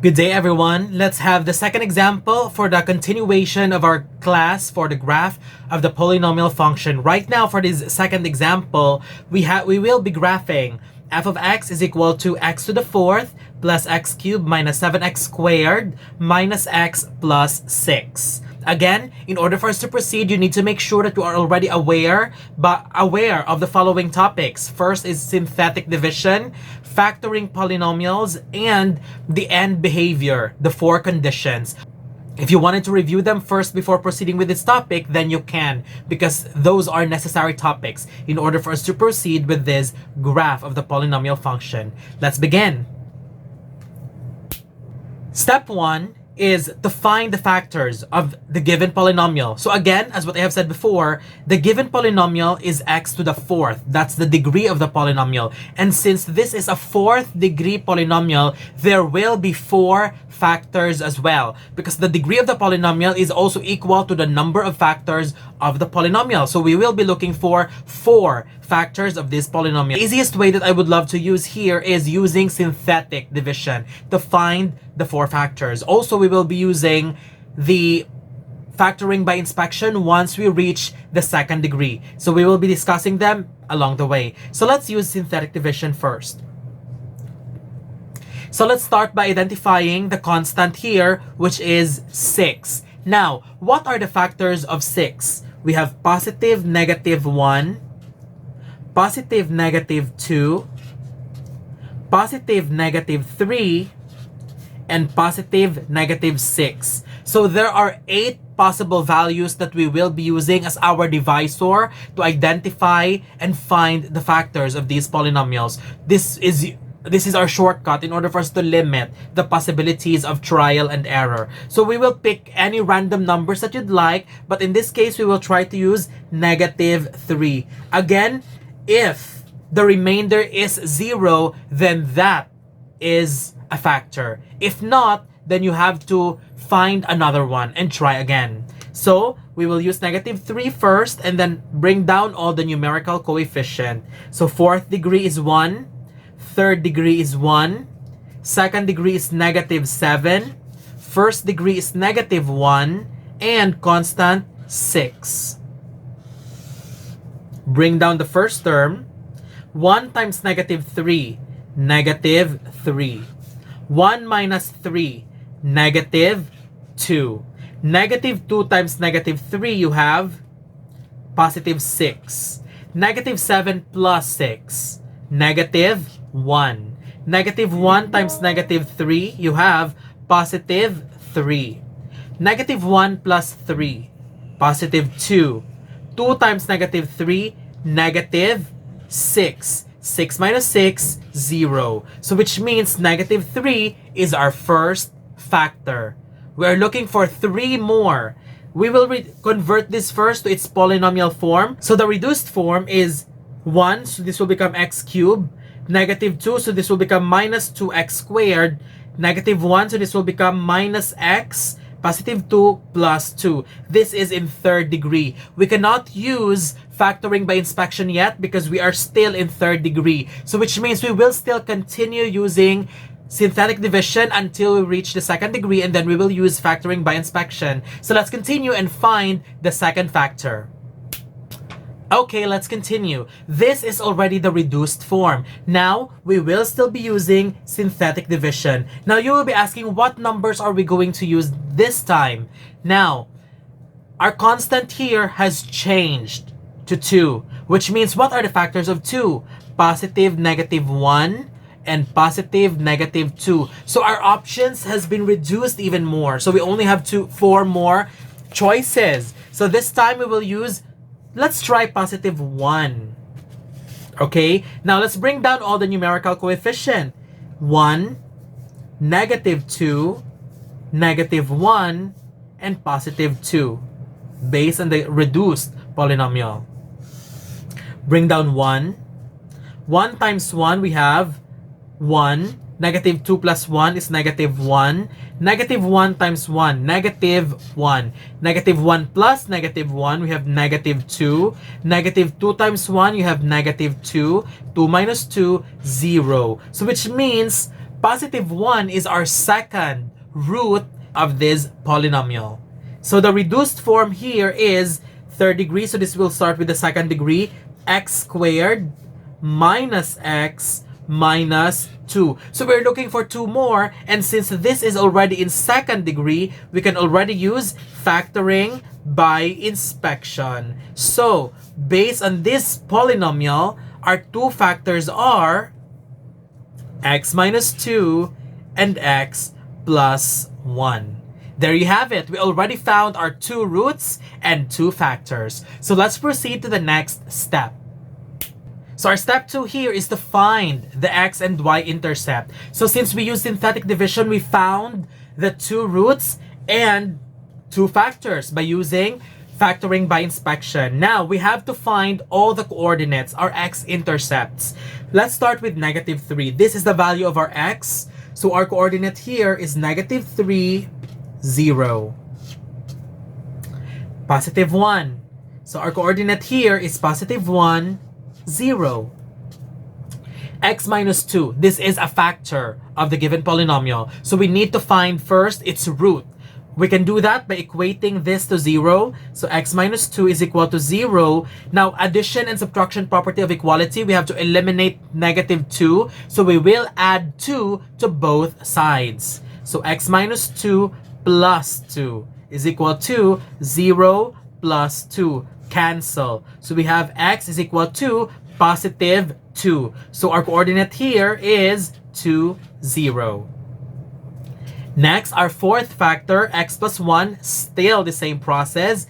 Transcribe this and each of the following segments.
Good day, everyone. Let's have the second example for the continuation of our class for the graph of the polynomial function. Right now, for this second example, we will be graphing f of x is equal to x to the fourth plus x cubed minus 7x squared minus x plus 6. Again, in order for us to proceed, you need to make sure that you are already aware of the following topics. First is synthetic division, factoring polynomials, and the end behavior, the four conditions. If you wanted to review them first before proceeding with this topic, then you can, because those are necessary topics in order for us to proceed with this graph of the polynomial function. Let's begin. Step 1 is to find the factors of the given polynomial. So again, as what I have said before, the given polynomial is x to the fourth. That's the degree of the polynomial. And since this is a fourth degree polynomial, there will be four factors as well, because the degree of the polynomial is also equal to the number of factors of the polynomial. So we will be looking for four factors of this polynomial. The easiest way that I would love to use here is using synthetic division to find the four factors. Also, we will be using the factoring by inspection once we reach the second degree. So we will be discussing them along the way. So let's use synthetic division first. So let's start by identifying the constant here, which is 6. Now, what are the factors of 6? We have positive negative 1, positive negative 2, positive negative 3, and positive negative 6. So there are 8 possible values that we will be using as our divisor to identify and find the factors of these polynomials. This is our shortcut in order for us to limit the possibilities of trial and error. So we will pick any random numbers that you'd like, but in this case, we will try to use negative 3. Again, if the remainder is 0, then that is a factor. If not, then you have to find another one and try again. So we will use negative 3 first and then bring down all the numerical coefficient. So fourth degree is 1. Third degree is 1, second degree is negative 7, first degree is negative 1, and constant 6. Bring down the first term. 1 times negative 3, negative 3. 1 minus 3, negative 2. Negative 2 times negative 3, you have positive 6. Negative 7 plus 6, negative 1. Negative 1 times negative 3, you have positive 3. Negative 1 plus 3, positive 2. 2 times negative 3, negative 6. 6 minus 6, 0. So which means negative 3 is our first factor. We are looking for 3 more. We will convert this first to its polynomial form. So the reduced form is 1, so this will become x cubed. Negative 2, so this will become minus 2x squared. Negative 1, so this will become minus x. Positive 2 plus 2. This is in third degree. We cannot use factoring by inspection yet because we are still in third degree. So which means we will still continue using synthetic division until we reach the second degree, and then we will use factoring by inspection. So let's continue and find the second factor. Okay, let's continue. This is already the reduced form. Now, we will still be using synthetic division. Now, you will be asking, what numbers are we going to use this time? Now, our constant here has changed to 2, which means what are the factors of 2? Positive negative 1 and positive negative 2. So our options has been reduced even more. So we only have 4 more choices. So this time we will use, let's try positive 1. Okay, now let's bring down all the numerical coefficient. 1, negative 2, negative 1, and positive 2, based on the reduced polynomial. Bring down 1. 1 times 1, we have 1. Negative 2 plus 1 is negative 1. Negative 1 times 1, negative 1. Negative 1 plus negative 1, we have negative 2. Negative 2 times 1, you have negative 2. 2 minus 2, 0. So which means Positive 1 is our second root of this polynomial. So the reduced form here is third degree. So this will start with the second degree. X squared minus x minus 2. So we're looking for 2 more. And since this is already in second degree, we can already use factoring by inspection. So based on this polynomial, our two factors are x minus 2 and x plus 1. There you have it. We already found our 2 roots and 2 factors. So let's proceed to the next step. So our step 2 here is to find the x and y intercept. So since we used synthetic division, we found the 2 roots and 2 factors by using factoring by inspection. Now we have to find all the coordinates, our x intercepts. Let's start with negative 3. This is the value of our x. So our coordinate here is negative 3, 0. Positive 1. So our coordinate here is positive 1, 0. X minus 2. This is a factor of the given polynomial. So we need to find first its root. We can do that by equating this to 0. So x minus 2 is equal to 0. Now, addition and subtraction property of equality, we have to eliminate negative 2. So we will add 2 to both sides. So x minus 2 plus 2 is equal to 0 plus 2. Cancel. So we have x is equal to positive 2. So our coordinate here is 2, 0. Next, our fourth factor, x plus 1, still the same process.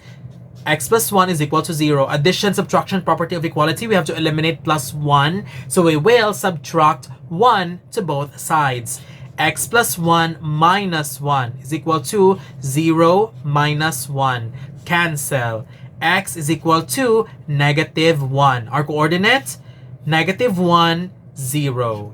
X plus 1 is equal to 0. Addition, subtraction, property of equality, we have to eliminate plus 1. So we will subtract 1 to both sides. X plus 1 minus 1 is equal to 0 minus 1. Cancel. X is equal to negative 1. Our coordinate, negative 1, 0.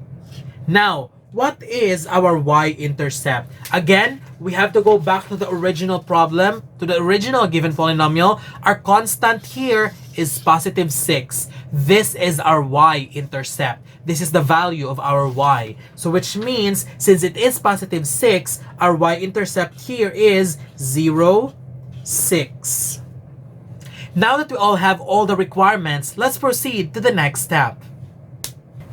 Now, what is our y-intercept? Again, we have to go back to the original problem, to the original given polynomial. Our constant here is positive 6. This is our y-intercept. This is the value of our y. So which means, since it is positive 6, our y-intercept here is 0, 6. Now that we all have all the requirements, let's proceed to the next step.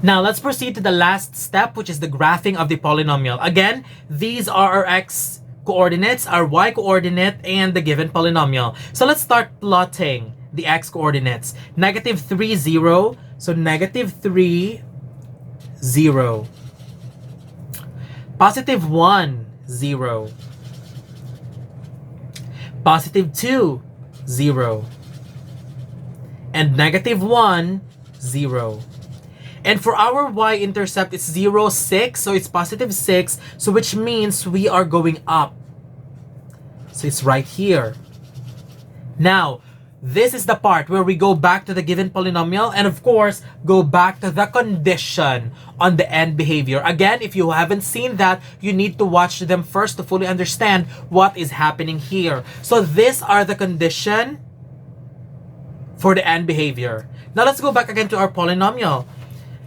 Now, let's proceed to the last step, which is the graphing of the polynomial. Again, these are our x coordinates, our y coordinate, and the given polynomial. So let's start plotting the x coordinates. Negative 3, 0. So negative 3, 0. Positive 1, 0. Positive 2, 0. And negative 1, 0. And for our y-intercept, it's 0, 6. So it's positive 6. So which means we are going up. So it's right here. Now, this is the part where we go back to the given polynomial and of course, go back to the condition on the end behavior. Again, if you haven't seen that, you need to watch them first to fully understand what is happening here. So these are the condition for the end behavior. Now let's go back again to our polynomial.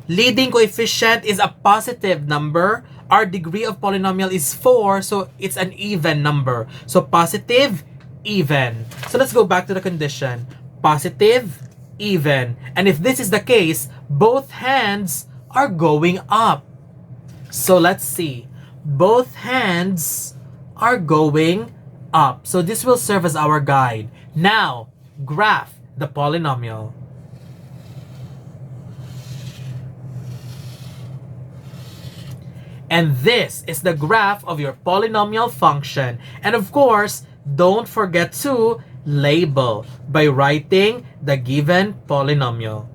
Leading coefficient is a positive number. Our degree of polynomial is 4, so it's an even number. So positive, even. So let's go back to the condition. Positive, even. And if this is the case, both hands are going up. So let's see. Both hands are going up. So this will serve as our guide. Now, graph the polynomial. And this is the graph of your polynomial function. And of course, don't forget to label by writing the given polynomial.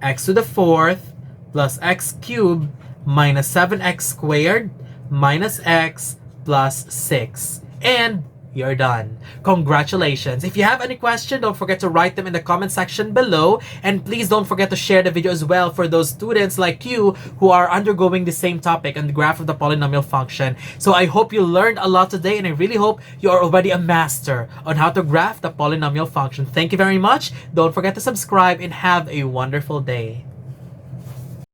X to the 4th plus x cubed minus 7x squared minus x plus 6. And you're done. Congratulations. If you have any question, don't forget to write them in the comment section below. And please don't forget to share the video as well for those students like you who are undergoing the same topic on the graph of the polynomial function. So I hope you learned a lot today and I really hope you are already a master on how to graph the polynomial function. Thank you very much. Don't forget to subscribe and have a wonderful day.